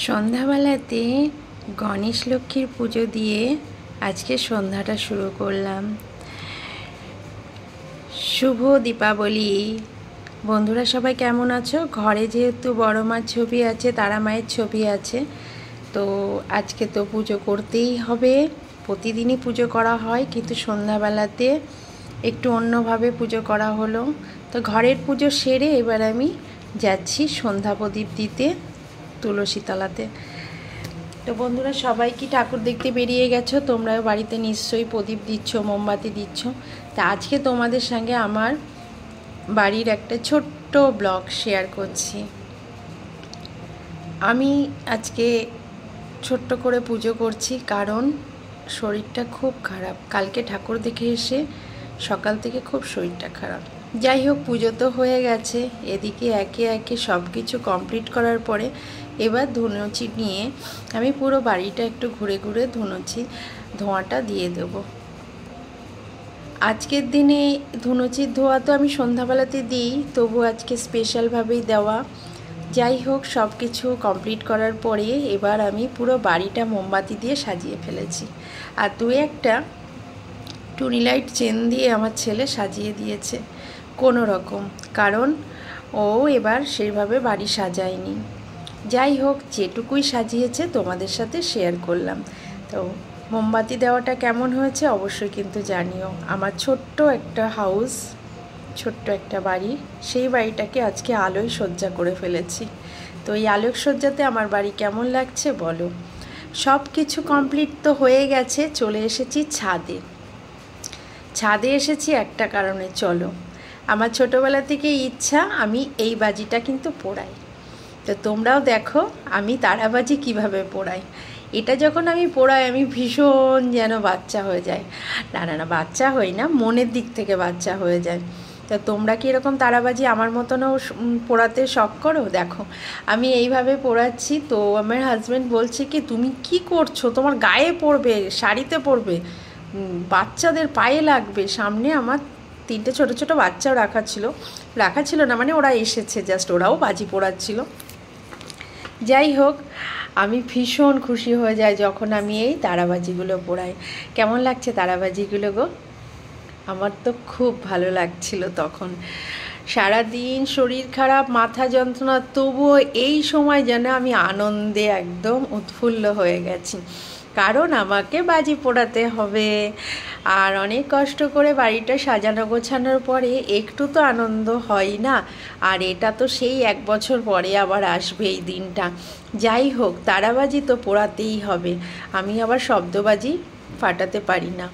সন্ধ্যাবেলাতে গণেশ লক্ষ্মীর পুজো দিয়ে আজকে সন্ধ্যাটা শুরু করলাম। শুভ দীপাবলি। বন্ধুরা সবাই কেমন আছো? ঘরে যেহেতু বড় মার ছবি আছে, তারা মায়ের ছবি আছে, তো আজকে তো পুজো করতেই হবে। প্রতিদিনই পুজো করা হয়, কিন্তু সন্ধ্যাবেলাতে একটু অন্যভাবে পুজো করা হলো। তো ঘরের পুজো সেরে এবার আমি যাচ্ছি সন্ধ্যা প্রদীপ দিতে তুলসী তলাতে। তো বন্ধুরা সবাই কি ঠাকুর দেখতে বেরিয়ে গেছো? তোমরাও বাড়িতে নিশ্চয়ই প্রদীপ দিচ্ছ, মোমবাতি দিচ্ছ। তা আজকে তোমাদের সঙ্গে আমার বাড়ির একটা ছোট্ট ব্লগ শেয়ার করছি। আমি আজকে ছোট্ট করে পুজো করছি, কারণ শরীরটা খুব খারাপ। কালকে ঠাকুর দেখে এসে সকাল থেকে খুব শরীরটা খারাপ। যাই হোক, পুজো তো হয়ে গেছে। এদিকে একে একে সব কিছু কমপ্লিট করার পরে এবার ধুনুচি নিয়ে আমি পুরো বাড়িটা একটু ঘুরে ঘুরে ধোঁয়াটা দিয়ে দেব। আজকের দিনে ধুনুচির ধোয়া তো আমি সন্ধ্যাবেলাতে দিই, তবু আজকে স্পেশালভাবেই দেওয়া। যাই হোক, সব কিছু কমপ্লিট করার পরে এবার আমি পুরো বাড়িটা মোমবাতি দিয়ে সাজিয়ে ফেলেছি। আর দু একটা টুনি লাইট চেন দিয়ে আমার ছেলে সাজিয়ে দিয়েছে কোনো রকম, কারণ ও এবার সেইভাবে বাড়ি সাজায়নি। যাই হোক, যেটুকুই সাজিয়েছে তোমাদের সাথে শেয়ার করলাম। তো মোমবাতি দেওয়াটা কেমন হয়েছে অবশ্যই কিন্তু জানিও। আমার ছোট্ট একটা হাউস, ছোট্ট একটা বাড়ি, সেই বাড়িটাকে আজকে আলোয় সজ্জা করে ফেলেছি। তো এই আলোকসজ্জাতে আমার বাড়ি কেমন লাগছে বলো। সব কিছু কমপ্লিট তো হয়ে গেছে, চলে এসেছি ছাদে। ছাদে এসেছি একটা কারণে, চলো। আমার ছোটোবেলা থেকে ইচ্ছা আমি এই বাজিটা কিন্তু পোড়াই। তো তোমরাও দেখো আমি তারাবাজি কিভাবে পোড়াই। এটা যখন আমি পোড়াই আমি ভীষণ যেন বাচ্চা হয়ে যাই। না বাচ্চা হই না, মনের দিক থেকে বাচ্চা হয়ে যায়। তা তোমরা কি এরকম তারাবাজি আমার মতনও পোড়াতে শখ করো? দেখো আমি এইভাবে পোড়াচ্ছি। তো আমার হাজব্যান্ড বলছে কি, তুমি কি করছো? তোমার গায়ে পড়বে, শাড়িতে পড়বে, বাচ্চাদের পায়ে লাগবে। সামনে আমার 3টে ছোটো ছোটো বাচ্চাও রাখা ছিল না, মানে ওরা এসেছে জাস্ট, ওরাও বাজি পোড়াচ্ছিল। যাই হোক, আমি ভীষণ খুশি হয়ে যাই যখন আমি এই তারাবাজিগুলো পোড়াই। কেমন লাগছে তারাবাজিগুলো গো? আমার তো খুব ভালো লাগছিল তখন। সারাদিন শরীর খারাপ, মাথা যন্ত্রণা, তবুও এই সময় যেন আমি আনন্দে একদম উৎফুল্ল হয়ে গেছি, কারণ আমাকে বাজি পোড়াতে হবে। আর অনেক কষ্ট করে বাড়িটা সাজানো গোছানোর পরে একটু তো আনন্দ হয় না। আর এটা তো সেই 1 বছর পরে আবার আসবে এই দিনটা। যাই হোক, তারাবাজি তো পোড়াতেই হবে। আমি আবার শব্দবাজি ফাটাতে পারি না,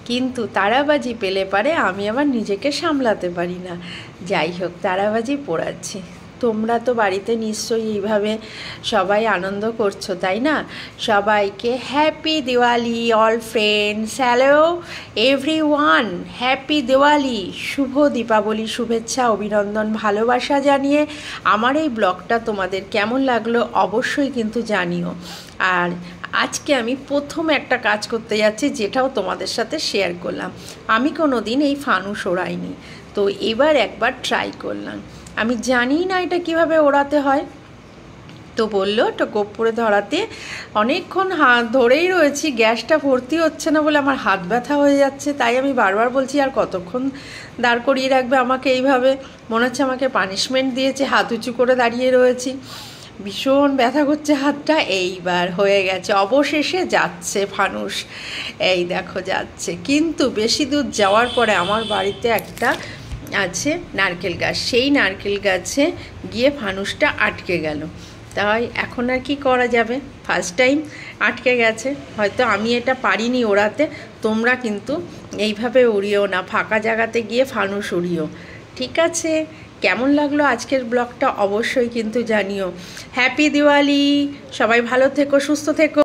কিন্তু তারাবাজি পেলে পারে আমি আবার নিজেকে সামলাতে পারি না। যাই হোক, তারাবাজি পোড়াচ্ছি। তোমরা তো বাড়িতে নিশ্চয়ই এইভাবে সবাই আনন্দ করছো, তাই না? সবাইকে happy Diwali all friends. Hello everyone, happy Diwali, শুভ দীপাবলি, শুভেচ্ছা, অভিনন্দন, ভালোবাসা জানিয়ে আমার এই ব্লগটা তোমাদের কেমন লাগলো অবশ্যই কিন্তু জানিও। আর আজকে আমি প্রথম একটা কাজ করতে যাচ্ছি, যেটাও তোমাদের সাথে শেয়ার করলাম। আমি কোনো দিন এই ফানুস ওড়াইনি, তো এবার একবার ট্রাই করলাম। আমি জানি না এটা কিভাবে ওড়াতে হয়, তো বললো একটা কর্পূরে ধরাতে। অনেকক্ষণ হাত ধরেই রয়েছি, গ্যাসটা ভর্তি হচ্ছে না বলে আমার হাত ব্যথা হয়ে যাচ্ছে। তাই আমি বারবার বলছি, আর কতক্ষণ দাঁড় করিয়ে রাখবে আমাকে এইভাবে? মনে হচ্ছে আমাকে পানিশমেন্ট দিয়েছে, হাত উঁচু করে দাঁড়িয়ে রয়েছি, ভীষণ ব্যথা করছে হাতটা। এইবার হয়ে গেছে, অবশেষে যাচ্ছে ফানুস। এই দেখো যাচ্ছে, কিন্তু বেশি দূর যাওয়ার পরে আমার বাড়িতে একটা আছে নারকেল গাছ, সেই নারকেল গাছে গিয়ে ফানুসটা আটকে গেল। তাই এখন আর কি করা যাবে, ফার্স্ট টাইম আটকে গেছে। হয়তো আমি এটা পারিনি ওড়াতে, তোমরা কিন্তু এইভাবে উড়িও না, ফাঁকা জায়গাতে গিয়ে ফানুস উড়িও, ঠিক আছে? কেমন লাগলো আজকের ব্লগটা অবশ্যই কিন্তু জানিও। হ্যাপি দিওয়ালি, সবাই ভালো থেকো, সুস্থ থেকো।